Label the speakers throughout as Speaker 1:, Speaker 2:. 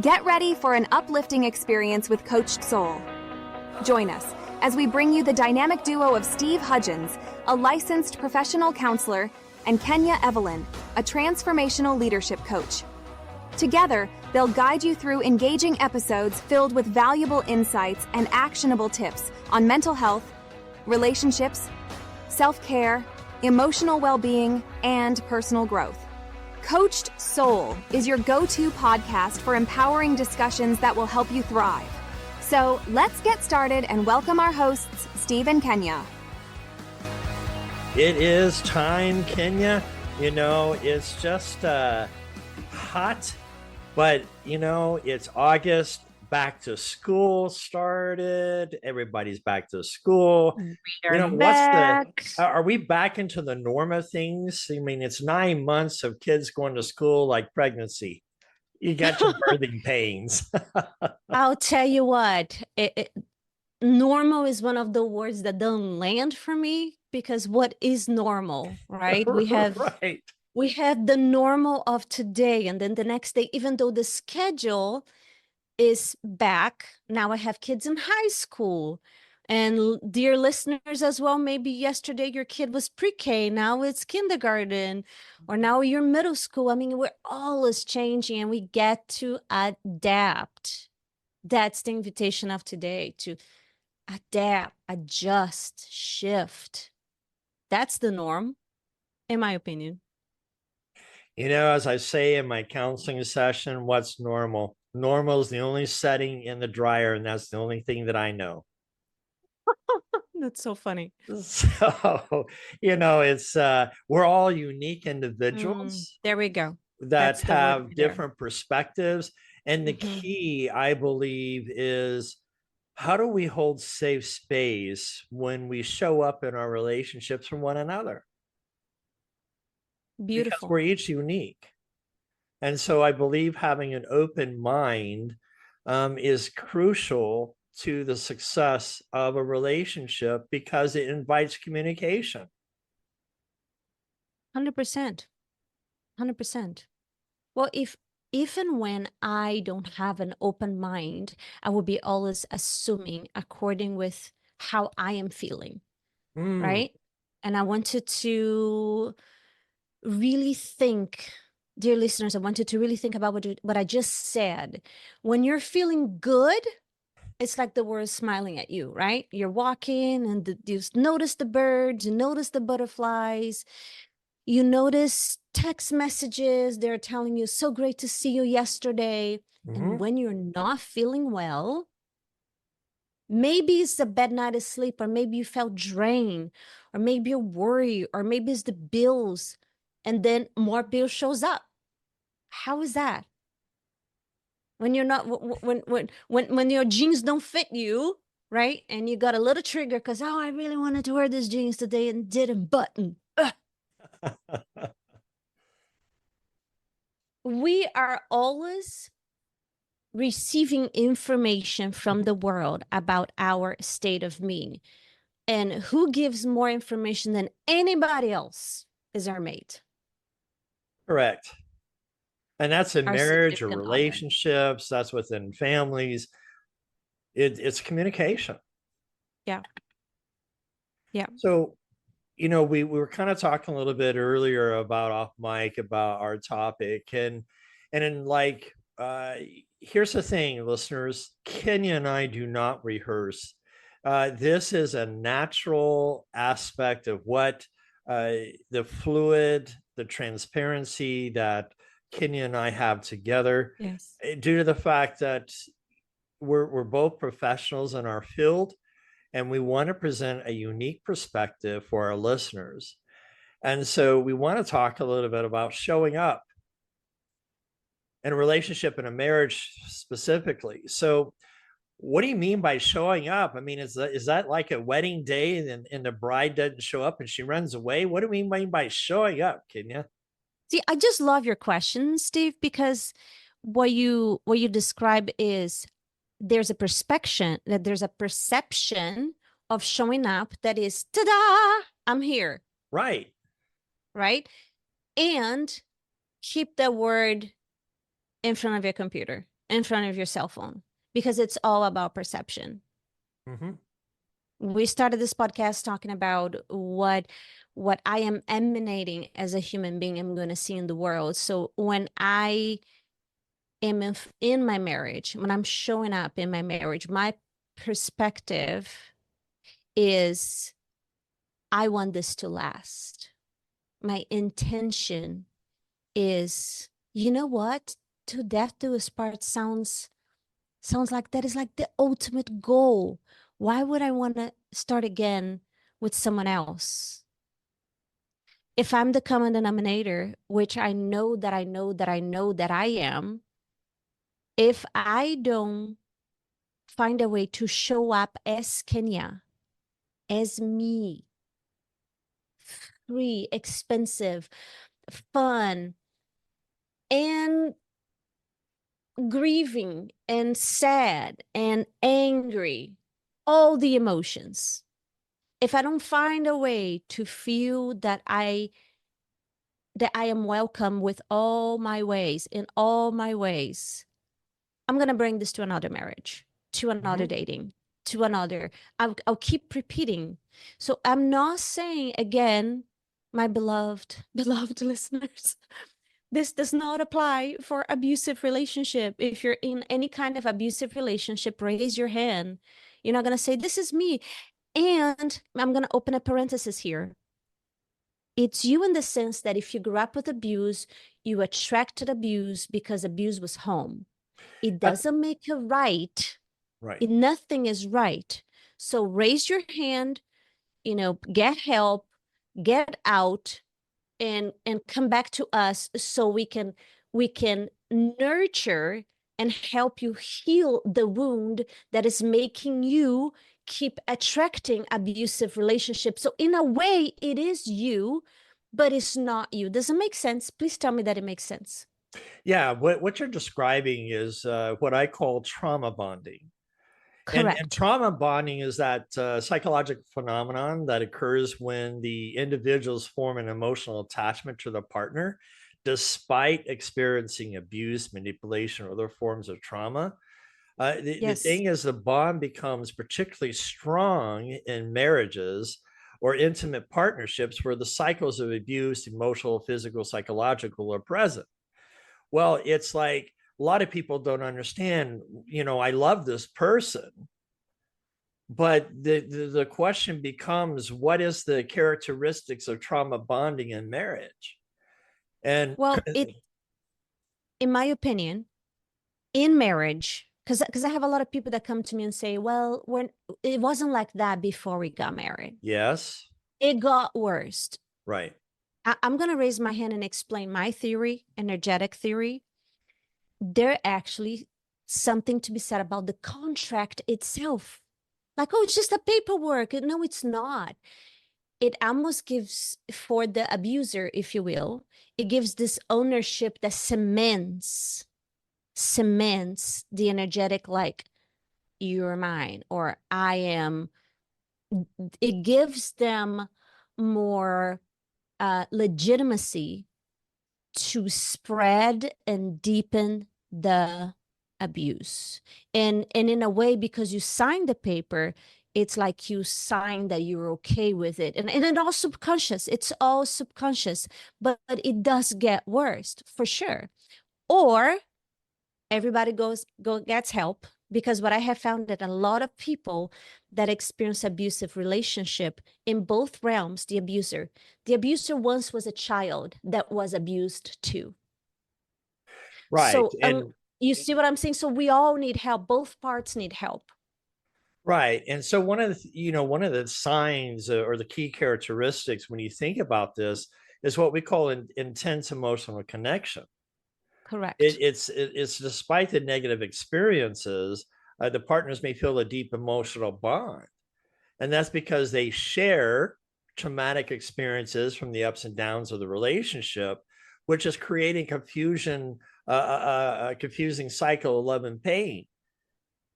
Speaker 1: Get ready for an uplifting experience with Coached Soul. Join us as we bring you the dynamic duo of Steve Hudgens, a licensed professional counselor, and Kenya Evelyn, a transformational leadership coach. Together, they'll guide you through engaging episodes filled with valuable insights and actionable tips on mental health, relationships, self-care, emotional well-being, and personal growth. Coached Soul is your go-to podcast for empowering discussions that will help you thrive. So let's get started and welcome our hosts, Steve and Kenya.
Speaker 2: It is time, Kenya. You know, it's just hot, but you know, it's August. Back to school started. Everybody's back to school.
Speaker 3: We are back.
Speaker 2: Are we back into the norm of things? I mean, it's 9 months of kids going to school like pregnancy. You got your birthing pains.
Speaker 3: I'll tell you what, normal is one of the words that don't land for me, because what is normal, right? We have the normal of today, and then the next day, even though the schedule is back, now I have kids in high school. And dear listeners as well, maybe yesterday your kid was pre-K, now it's kindergarten, or now you're middle school. I mean, we're always changing and we get to adapt. That's the invitation of today, to adapt, adjust, shift. That's the norm, in my opinion.
Speaker 2: You know, as I say in my counseling session, what's normal? Normal is the only setting in the dryer, and that's the only thing that I know.
Speaker 3: That's so funny.
Speaker 2: So, you know, it's we're all unique individuals.
Speaker 3: There we go.
Speaker 2: That have different perspectives. And the key, I believe, is how do we hold safe space when we show up in our relationships from one another?
Speaker 3: Beautiful.
Speaker 2: Because we're each unique. And so I believe having an open mind is crucial to the success of a relationship, because it invites communication.
Speaker 3: 100%. 100%. Well, if and when I don't have an open mind, I will be always assuming according with how I am feeling, right? And I wanted to really think, dear listeners, I wanted to really think about what I just said. When you're feeling good, it's like the world is smiling at you, right? You're walking and you notice the birds, you notice the butterflies, you notice text messages. They're telling you, so great to see you yesterday. And when you're not feeling well, maybe it's a bad night of sleep, or maybe you felt drained, or maybe you're worried, or maybe it's the bills, and then more bills shows up. How is that? When you're not, when your jeans don't fit you, right? And you got a little trigger because, oh, I really wanted to wear these jeans today and didn't button. We are always receiving information from the world about our state of being. And who gives more information than anybody else is our mate.
Speaker 2: Correct. And that's in marriage or relationships, that's within families. It's communication.
Speaker 3: Yeah. Yeah.
Speaker 2: So, you know, we were kind of talking a little bit earlier about off mic about our topic, and in like here's the thing, listeners, Kenya and I do not rehearse. This is a natural aspect of what the fluid, the transparency that Kenya and I have together.
Speaker 3: Yes.
Speaker 2: Due to the fact that we're both professionals in our field, and we want to present a unique perspective for our listeners. And so we want to talk a little bit about showing up in a relationship, in a marriage specifically. So what do you mean by showing up? I mean, is that like a wedding day and the bride doesn't show up and she runs away? What do we mean by showing up, Kenya?
Speaker 3: See, I just love your question, Steve, because what you describe is there's a perception of showing up that is, ta-da, I'm here.
Speaker 2: Right.
Speaker 3: And keep the word in front of your computer in front of your cell phone because it's all about perception.
Speaker 2: Mhm.
Speaker 3: We started this podcast talking about what I am emanating as a human being I'm going to see in the world. So when I am in my marriage, when I'm showing up in my marriage, my perspective is I want this to last. My intention is, you know what? To death do us part sounds like that is like the ultimate goal. Why would I want to start again with someone else? If I'm the common denominator, which I know that I know that I know that I am, if I don't find a way to show up as Kenya, as me, free, expensive, fun, and grieving and sad and angry, all the emotions. If I don't find a way to feel that I am welcome with all my ways, in all my ways, I'm going to bring this to another marriage, to another dating, to another. I'll keep repeating. So I'm not saying, again, my beloved listeners, this does not apply for abusive relationship. If you're in any kind of abusive relationship, raise your hand. You're not going to say, this is me. And I'm going to open a parenthesis here. It's you in the sense that if you grew up with abuse, you attracted abuse because abuse was home. It doesn't make it right.
Speaker 2: Right.
Speaker 3: Nothing is right. So raise your hand, get help, get out, and come back to us so we can nurture and help you heal the wound that is making you keep attracting abusive relationships. So in a way, it is you, but it's not you. Does it make sense? Please tell me that it makes sense.
Speaker 2: Yeah, what you're describing is what I call trauma bonding. And
Speaker 3: Correct.
Speaker 2: trauma bonding is that psychological phenomenon that occurs when the individuals form an emotional attachment to their partner, despite experiencing abuse, manipulation, or other forms of trauma. The
Speaker 3: Yes.
Speaker 2: thing is, the bond becomes particularly strong in marriages or intimate partnerships where the cycles of abuse, emotional, physical, psychological, are present. Well, it's like a lot of people don't understand, I love this person, but the question becomes, what is the characteristics of trauma bonding in marriage? And
Speaker 3: Well, in my opinion, in marriage, because I have a lot of people that come to me and say, well, when it wasn't like that before we got married.
Speaker 2: yes,
Speaker 3: It got worse.
Speaker 2: right.
Speaker 3: I'm going to raise my hand and explain my theory, energetic theory. There actually something to be said about the contract itself. Like, oh, it's just a paperwork. No, it's not. It almost gives, for the abuser, if you will, it gives this ownership that cements the energetic, like, you're mine, or I am. It gives them more legitimacy to spread and deepen the abuse. And in a way, because you signed the paper, it's like you signed that you're okay with it. And it all subconscious. It's all subconscious. But it does get worse for sure. Or everybody gets help, because what I have found that a lot of people that experience abusive relationship in both realms, the abuser once was a child that was abused too.
Speaker 2: Right.
Speaker 3: So you see what I'm saying? So we all need help. Both parts need help.
Speaker 2: Right. And so one of the signs or the key characteristics when you think about this is what we call an intense emotional connection.
Speaker 3: Correct.
Speaker 2: It's despite the negative experiences, the partners may feel a deep emotional bond. And that's because they share traumatic experiences from the ups and downs of the relationship, which is creating a confusing cycle of love and pain,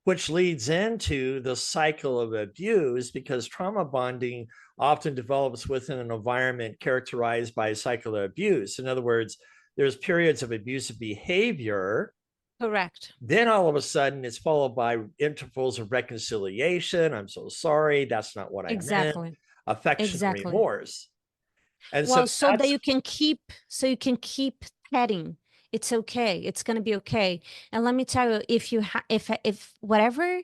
Speaker 2: which leads into the cycle of abuse, because trauma bonding often develops within an environment characterized by a cycle of abuse. In other words, there's periods of abusive behavior
Speaker 3: Correct.
Speaker 2: Then all of a sudden it's followed by intervals of reconciliation. I'm so sorry. That's not what I meant.
Speaker 3: Exactly.
Speaker 2: Affection and
Speaker 3: Exactly.
Speaker 2: remorse. And so
Speaker 3: Well, so that
Speaker 2: that's
Speaker 3: you can keep heading. It's okay. It's gonna be okay. And let me tell you, if whatever,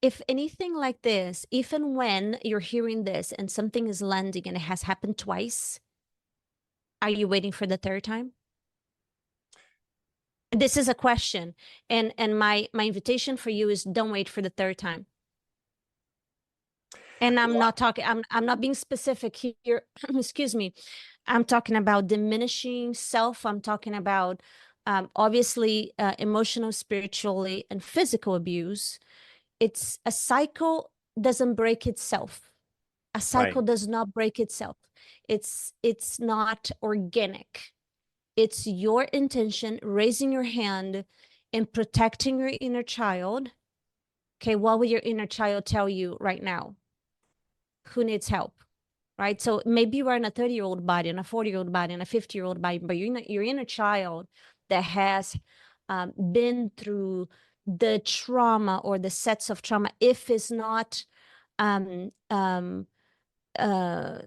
Speaker 3: if anything like this, even when you're hearing this and something is landing and it has happened twice, are you waiting for the third time? This is a question, and my invitation for you is don't wait for the third time. And I'm not talking, I'm not being specific here. Excuse me. I'm talking about diminishing self. I'm talking about obviously emotional, spiritually, and physical abuse. It's a cycle doesn't break itself. A cycle
Speaker 2: right.
Speaker 3: does not break itself. It's not organic. It's your intention, raising your hand and protecting your inner child. Okay, what will your inner child tell you right now? Who needs help? Right? So maybe you are in a 30-year-old body, and a 40-year-old body, and a 50-year-old body, but you're in a child that has been through the trauma or the sets of trauma. If it's not um, um, uh,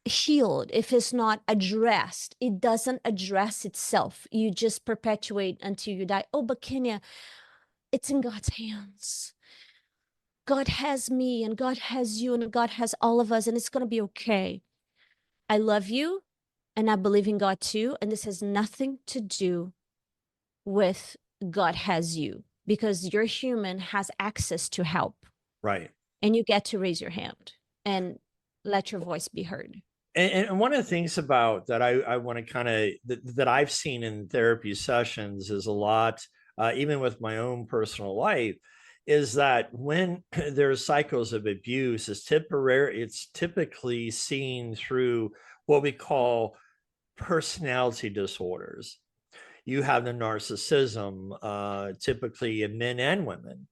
Speaker 3: healed, if it's not addressed, it doesn't address itself. You just perpetuate until you die. Oh, but Kenya, it's in God's hands. God has me, and God has you, and God has all of us, and it's going to be okay. I love you, and I believe in God too. And this has nothing to do with God has you, because your human has access to help,
Speaker 2: Right.
Speaker 3: and you get to raise your hand and let your voice be heard.
Speaker 2: And one of the things about that I want to kind of that I've seen in therapy sessions is a lot, even with my own personal life, is that when there's cycles of abuse, it's typically seen through what we call personality disorders. You have the narcissism, typically in men and women.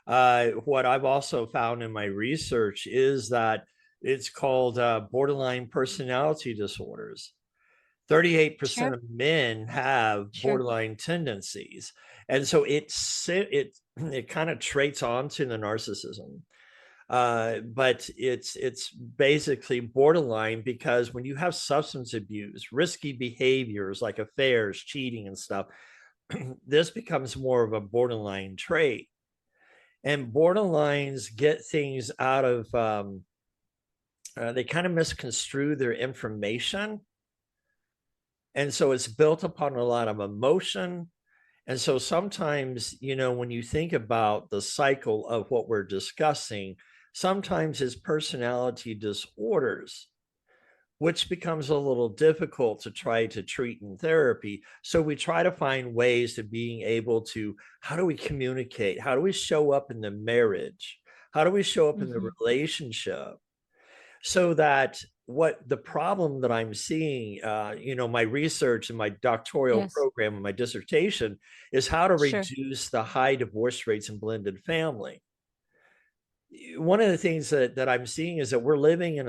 Speaker 2: What I've also found in my research is that it's called borderline personality disorders. 38%
Speaker 3: Sure.
Speaker 2: of men have
Speaker 3: Sure.
Speaker 2: borderline tendencies. And so it kind of traits onto the narcissism. But it's basically borderline because when you have substance abuse, risky behaviors like affairs, cheating, and stuff, this becomes more of a borderline trait. And borderlines get things out of they kind of misconstrue their information, and so it's built upon a lot of emotion. And so sometimes, when you think about the cycle of what we're discussing, sometimes it's personality disorders, which becomes a little difficult to try to treat in therapy. So we try to find ways to being able to, how do we communicate? How do we show up in the marriage? How do we show up in the relationship? So that what the problem that I'm seeing, my research and my doctoral
Speaker 3: Yes.
Speaker 2: program and my dissertation is how to
Speaker 3: Sure.
Speaker 2: reduce the high divorce rates in blended family. One of the things that I'm seeing is that we're living in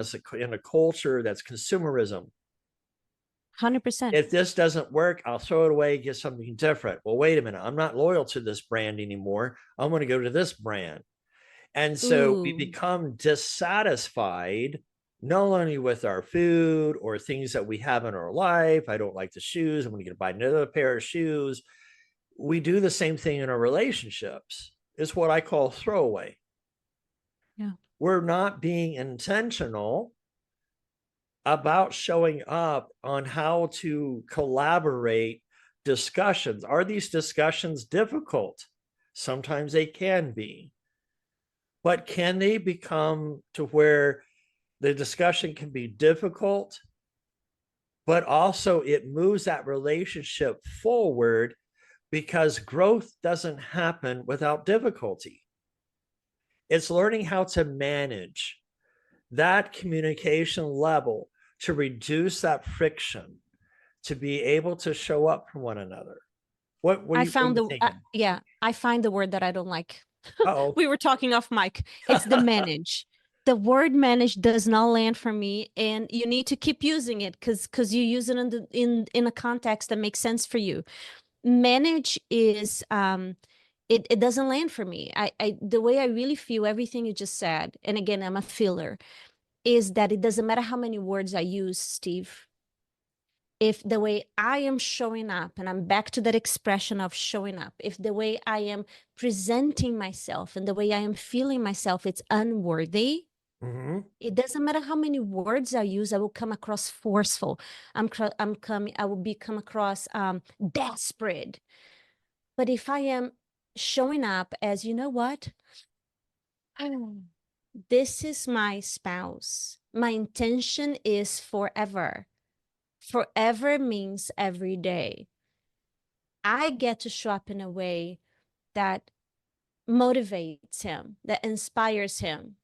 Speaker 2: a culture that's consumerism.
Speaker 3: 100%.
Speaker 2: If this doesn't work, I'll throw it away, get something different. Well, wait a minute. I'm not loyal to this brand anymore. I'm going to go to this brand. And so we
Speaker 3: Ooh.
Speaker 2: become dissatisfied, not only with our food or things that we have in our life. I don't like the shoes. I'm going to buy another pair of shoes. We do the same thing in our relationships. It's what I call throwaway.
Speaker 3: Yeah.
Speaker 2: We're not being intentional about showing up on how to collaborate discussions. Are these discussions difficult? Sometimes they can be. But can they become to where the discussion can be difficult, but also it moves that relationship forward, because growth doesn't happen without difficulty. It's learning how to manage that communication level to reduce that friction, to be able to show up for one another. What
Speaker 3: I
Speaker 2: are
Speaker 3: found
Speaker 2: you
Speaker 3: the
Speaker 2: thinking?
Speaker 3: yeah, I find the word that I don't like.
Speaker 2: Oh,
Speaker 3: We were talking off mic. It's the manage. The word manage does not land for me, and you need to keep using it because you use it in a context that makes sense for you. manage is it doesn't land for me. I the way I really feel everything you just said, and again, I'm a feeler, is that it doesn't matter how many words I use, Steve. If the way I am showing up, and I'm back to that expression of showing up, if the way I am presenting myself and the way I am feeling myself, it's unworthy, it doesn't matter how many words I use, I will come across forceful. I will come across desperate. But if I am showing up as, you know what? This is my spouse. My intention is forever. Forever means every day. I get to show up in a way that motivates him, that inspires him.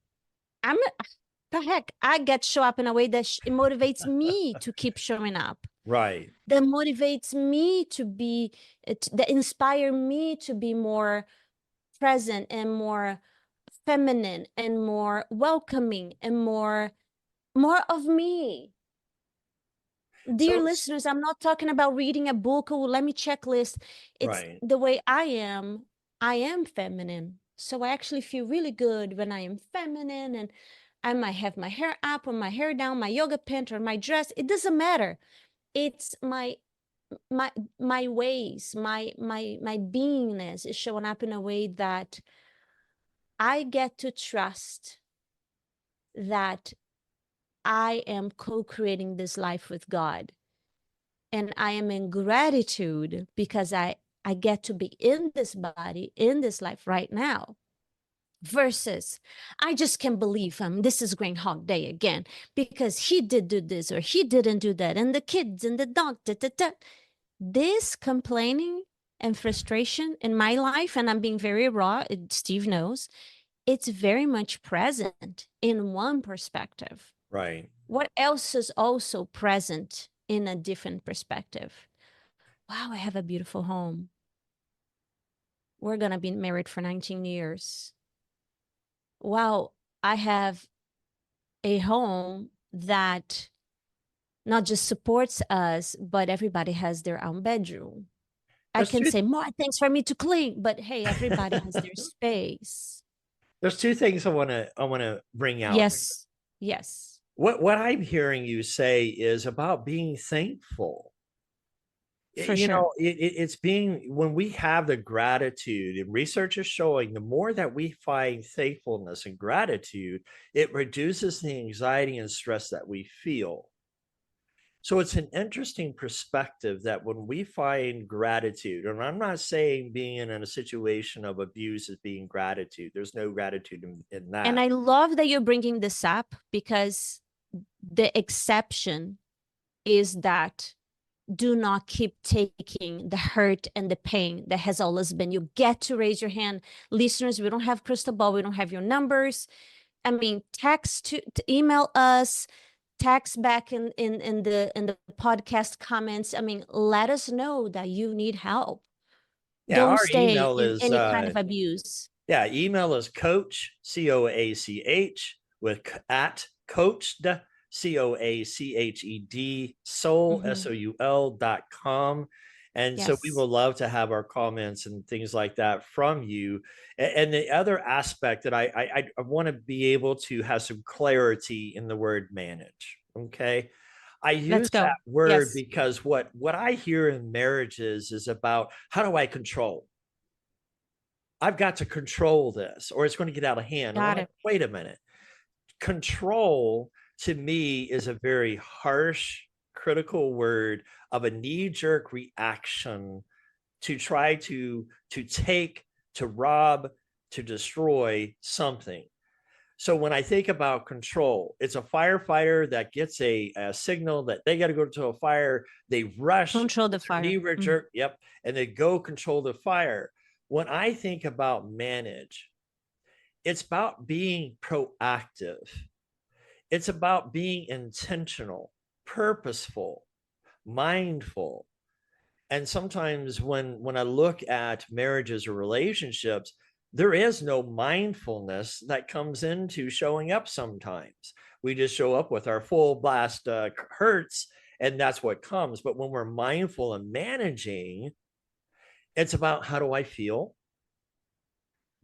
Speaker 3: The heck, I get to show up in a way that it motivates me to keep showing up.
Speaker 2: Right.
Speaker 3: That motivates me to be, that inspire me to be more present and more feminine and more welcoming and more of me. Dear listeners, I'm not talking about reading a book or let me checklist. It's
Speaker 2: right.
Speaker 3: the way I am feminine. So I actually feel really good when I am feminine, and I might have my hair up or my hair down, my yoga pant or my dress. It doesn't matter. It's my ways, my beingness is showing up in a way that I get to trust that I am co-creating this life with God. And I am in gratitude because I get to be in this body, in this life right now. Versus, I just can't believe this is Groundhog Day again because he did do this or he didn't do that. And the kids and the dog, This complaining and frustration in my life, and I'm being very raw, Steve knows, it's very much present in one perspective.
Speaker 2: Right.
Speaker 3: What else is also present in a different perspective? Wow, I have a beautiful home. We're going to be married for 19 years. Wow, I have a home that not just supports us, but everybody has their own bedroom. I can say more things for me to clean, but hey, everybody has their space.
Speaker 2: There's two things I want to bring out.
Speaker 3: Yes. Yes.
Speaker 2: What I'm hearing you say is about being thankful.
Speaker 3: For
Speaker 2: you
Speaker 3: sure.
Speaker 2: know, it's being, when we have the gratitude, and research is showing, the more that we find thankfulness and gratitude, it reduces the anxiety and stress that we feel. So it's an interesting perspective that when we find gratitude, and I'm not saying being in a situation of abuse is being gratitude, there's no gratitude in that.
Speaker 3: And I love that you're bringing this up, because the exception is that do not keep taking the hurt and the pain that has always been. You get to raise your hand. Listeners, we don't have crystal ball. We don't have your numbers. I mean, text to email us, text back in the podcast comments. I mean, let us know that you need help.
Speaker 2: Yeah,
Speaker 3: Don't
Speaker 2: our
Speaker 3: stay
Speaker 2: email
Speaker 3: in
Speaker 2: is
Speaker 3: any kind of abuse.
Speaker 2: Yeah, email is coach, COACH, with at coached, COACHED, soul, SOUL.com. And so we
Speaker 3: Yes.
Speaker 2: will love to have our comments and things like that from you. And the other aspect that I want to be able to have some clarity in the word manage. Okay. I use that word because what I hear in marriages is about, how do I control? I've got to control this or it's going to get out of hand. I'm like, wait a minute. Control to me is a very harsh, critical word of a knee-jerk reaction to try to take, to rob, to destroy something. So when I think about control, it's a firefighter that gets a signal that they got to go to a fire. They rush,
Speaker 3: control the fire.
Speaker 2: Knee-jerk, yep, and they go control the fire. When I think about manage, it's about being proactive. It's about being intentional, purposeful, mindful. And sometimes when I look at marriages or relationships, there is no mindfulness that comes into showing up sometimes. We just show up with our full blast hurts, and that's what comes. But when we're mindful and managing, It's about how do I feel?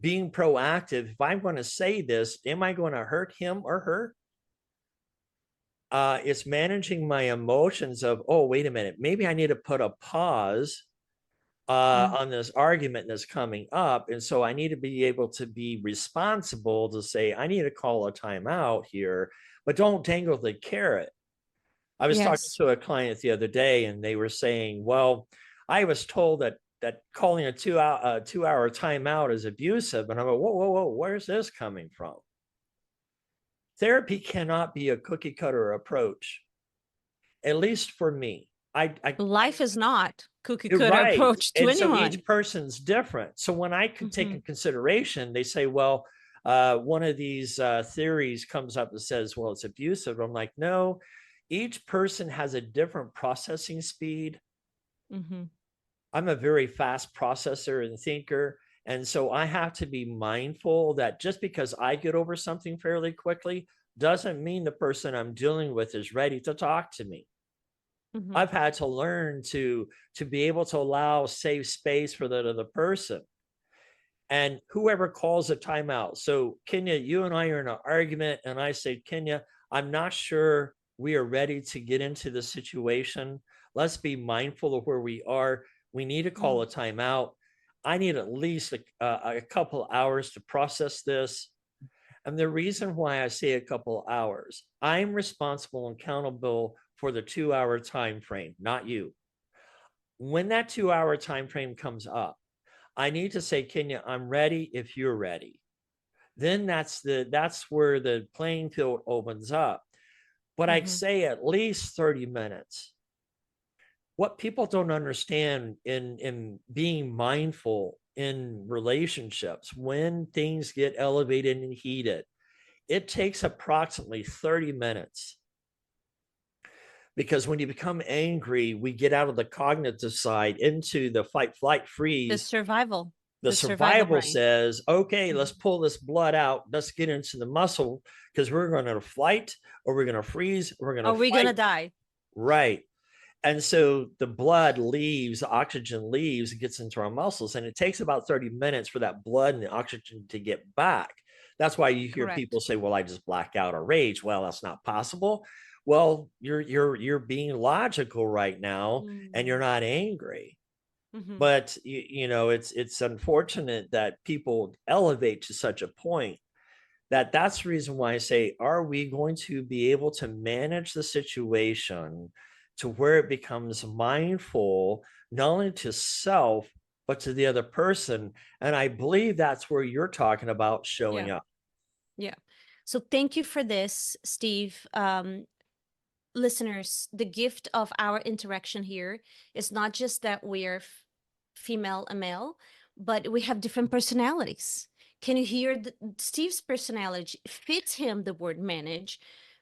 Speaker 2: Being proactive. If I'm going to say this, am I going to hurt him or her? It's managing my emotions of, oh, wait a minute, maybe I need to put a pause on this argument that's coming up. And so I need to be able to be responsible to say, I need to call a timeout here, but don't dangle the carrot. I was talking
Speaker 3: Yes.
Speaker 2: to a client the other day and they were saying, well, I was told that calling a 2 hour timeout is abusive. And I'm like, whoa, where's this coming from? Therapy cannot be a cookie cutter approach, at least for me.
Speaker 3: Life is not cookie cutter
Speaker 2: Right.
Speaker 3: approach to
Speaker 2: And so
Speaker 3: anyone.
Speaker 2: each person's different. So when I could take
Speaker 3: Mhm.
Speaker 2: in consideration, they say, well, one of these theories comes up that says, well, it's abusive. I'm like, no, each person has a different processing speed.
Speaker 3: Mhm.
Speaker 2: I'm a very fast processor and thinker. And so I have to be mindful that just because I get over something fairly quickly doesn't mean the person I'm dealing with is ready to talk to me.
Speaker 3: Mhm.
Speaker 2: I've had to learn to be able to allow safe space for that other person. And whoever calls a timeout. So Kenya, you and I are in an argument, and I say, Kenya, I'm not sure we are ready to get into the situation. Let's be mindful of where we are. We need to call a timeout. I need at least a couple hours to process this. And the reason why I say a couple hours, I'm responsible and accountable for the 2 hour time frame, not you. When that 2 hour time frame comes up, I need to say, Kenya, I'm ready if you're ready. Then that's where the playing field opens up. But I'd
Speaker 3: Mhm.
Speaker 2: say at least 30 minutes. What people don't understand in being mindful in relationships, when things get elevated and heated, it takes approximately 30 minutes. Because when you become angry, we get out of the cognitive side into the fight, flight,
Speaker 3: The
Speaker 2: freeze.
Speaker 3: survival.
Speaker 2: The
Speaker 3: The survival
Speaker 2: survival
Speaker 3: brain.
Speaker 2: says, okay,
Speaker 3: Mhm.
Speaker 2: let's pull this blood out. Let's get into the muscle because we're going to flight or we're going to freeze. Or we're going
Speaker 3: Are
Speaker 2: to
Speaker 3: we gonna
Speaker 2: fight.
Speaker 3: die?
Speaker 2: Right. And so the blood leaves, the oxygen leaves, and gets into our muscles. And it takes about 30 minutes for that blood and the oxygen to get back. That's why you hear people
Speaker 3: Correct.
Speaker 2: say, well, I just black out or rage. Well, that's not possible. Well, you're being logical right now and you're not angry.
Speaker 3: Mhm.
Speaker 2: But it's unfortunate that people elevate to such a point that's the reason why I say, are we going to be able to manage the situation to where it becomes mindful, not only to self, but to the other person? And I believe that's where you're talking about showing
Speaker 3: Yeah.
Speaker 2: up.
Speaker 3: Yeah. So thank you for this, Steve. Listeners, the gift of our interaction here is not just that we're female and male, but we have different personalities. Can you hear Steve's personality fits him the word manage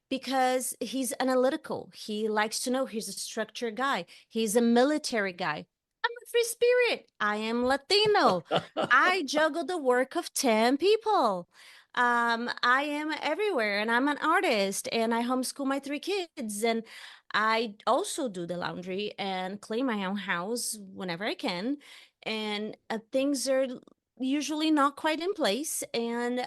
Speaker 3: because he's analytical. He likes to know. He's a structured guy. He's a military guy. I'm a free spirit. I am Latino. I juggle the work of 10 people. I am everywhere and I'm an artist and I homeschool my 3 kids and I also do the laundry and clean my own house whenever I can. And things are usually not quite in place and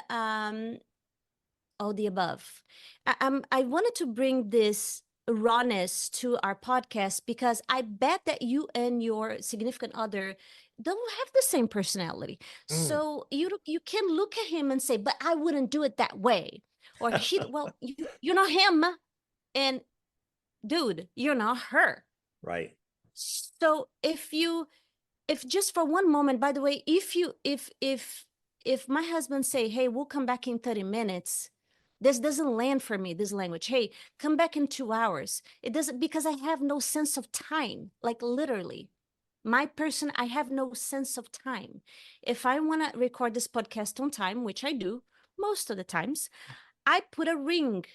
Speaker 3: all the above. I wanted to bring this rawness to our podcast because I bet that you and your significant other don't have the same personality.
Speaker 2: Mm.
Speaker 3: So you can look at him and say, "But I wouldn't do it that way," or he. Well, you're not him, and dude, you're not her.
Speaker 2: Right.
Speaker 3: So if just for one moment, by the way, if my husband say, "Hey, we'll come back in 30 minutes," this doesn't land for me, this language. Hey, come back in 2 hours. It doesn't, because I have no sense of time, like literally. I have no sense of time. If I want to record this podcast on time, which I do most of the times, I put a ring.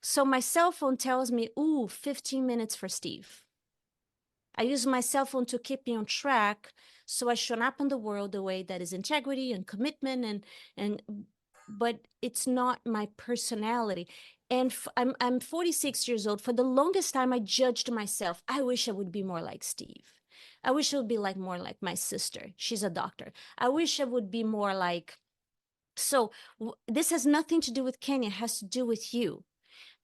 Speaker 3: So my cell phone tells me, ooh, 15 minutes for Steve. I use my cell phone to keep me on track so I show up in the world the way that is integrity and commitment and but it's not my personality. And I'm 46 years old. For the longest time I judged myself. I wish I would be more like Steve. I wish I would be like more like my sister. She's a doctor. I wish I would be more like, so this has nothing to do with Kenya, it has to do with you.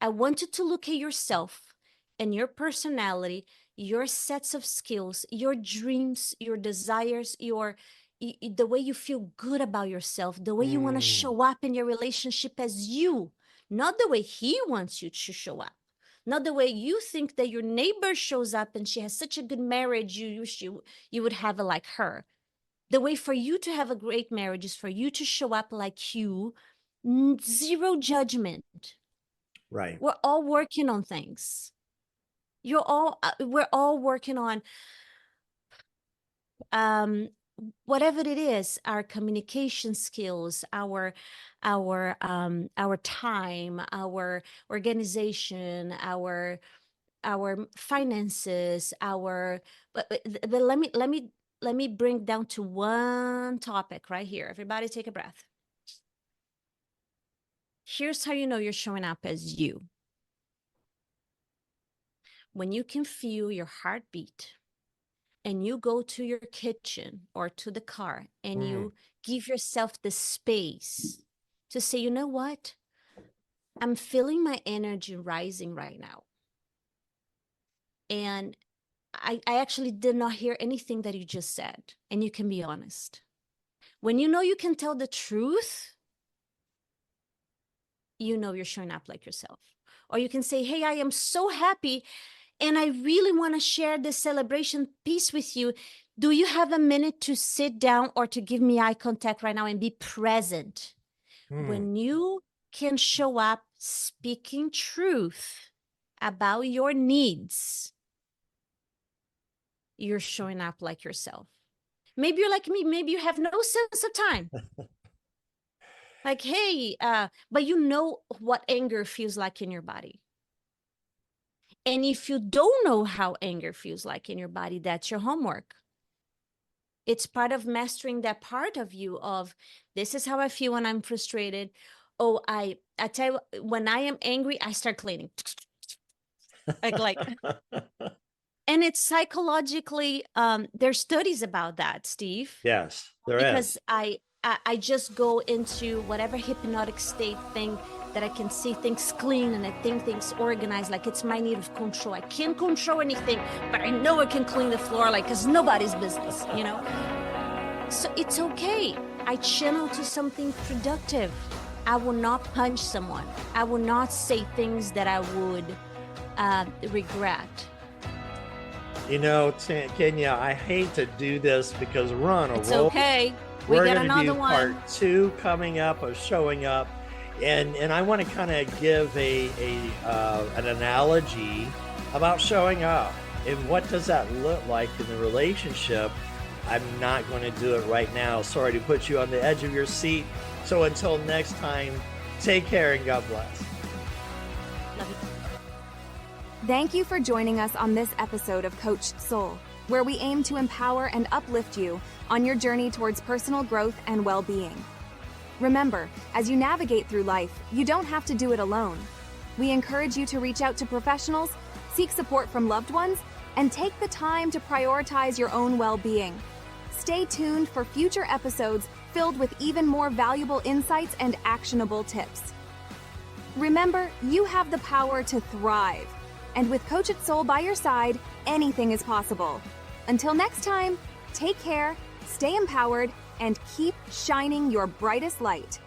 Speaker 3: I want you to look at yourself and your personality, your sets of skills, your dreams, your desires, the way you feel good about yourself, the way you want to show up in your relationship as you, not the way he wants you to show up, not the way you think that your neighbor shows up and she has such a good marriage, you wish you would have it like her. The way for you to have a great marriage is for you to show up like you, zero judgment.
Speaker 2: Right.
Speaker 3: We're all working on things. We're all working on whatever it is, our communication skills, our time, our organization, our finances, but let me bring down to one topic right here. Everybody take a breath. Here's how you know you're showing up as you. When you can feel your heartbeat and you go to your kitchen or to the car and you give yourself the space to say, you know what? I'm feeling my energy rising right now. And I actually did not hear anything that you just said. And you can be honest. When you know you can tell the truth, you know you're showing up like yourself. Or you can say, hey, I am so happy and I really want to share this celebration piece with you. Do you have a minute to sit down or to give me eye contact right now and be present? When you can show up speaking truth about your needs, you're showing up like yourself. Maybe you're like me. Maybe you have no sense of time. Like, hey, but you know what anger feels like in your body. And if you don't know how anger feels like in your body, that's your homework. It's part of mastering that part of you of, this is how I feel when I'm frustrated. Oh, I tell you, when I am angry, I start cleaning. like, and it's psychologically, there's studies about that, Steve.
Speaker 2: Yes, there
Speaker 3: because
Speaker 2: is.
Speaker 3: I just go into whatever hypnotic state thing that I can see things clean and I think things organized, like it's my need of control. I can't control anything, but I know I can clean the floor, like it's nobody's business, you know? So it's okay. I channel to something productive. I will not punch someone. I will not say things that I would regret.
Speaker 2: You know, Kenya, I hate to do this because we're on a roll.
Speaker 3: It's okay.
Speaker 2: We're
Speaker 3: got
Speaker 2: going to
Speaker 3: another
Speaker 2: do
Speaker 3: one.
Speaker 2: part 2 coming up of showing up. And I want to kind of give an analogy about showing up and what does that look like in the relationship. I'm not going to do it right now. Sorry to put you on the edge of your seat. So until next time, take care and God bless.
Speaker 3: Love you.
Speaker 1: Thank you for joining us on this episode of Coached Soul, where we aim to empower and uplift you on your journey towards personal growth and well-being. Remember, as you navigate through life, you don't have to do it alone. We encourage you to reach out to professionals, seek support from loved ones, and take the time to prioritize your own well-being. Stay tuned for future episodes filled with even more valuable insights and actionable tips. Remember, you have the power to thrive. And with Coached Soul by your side, anything is possible. Until next time, take care, stay empowered, and keep shining your brightest light.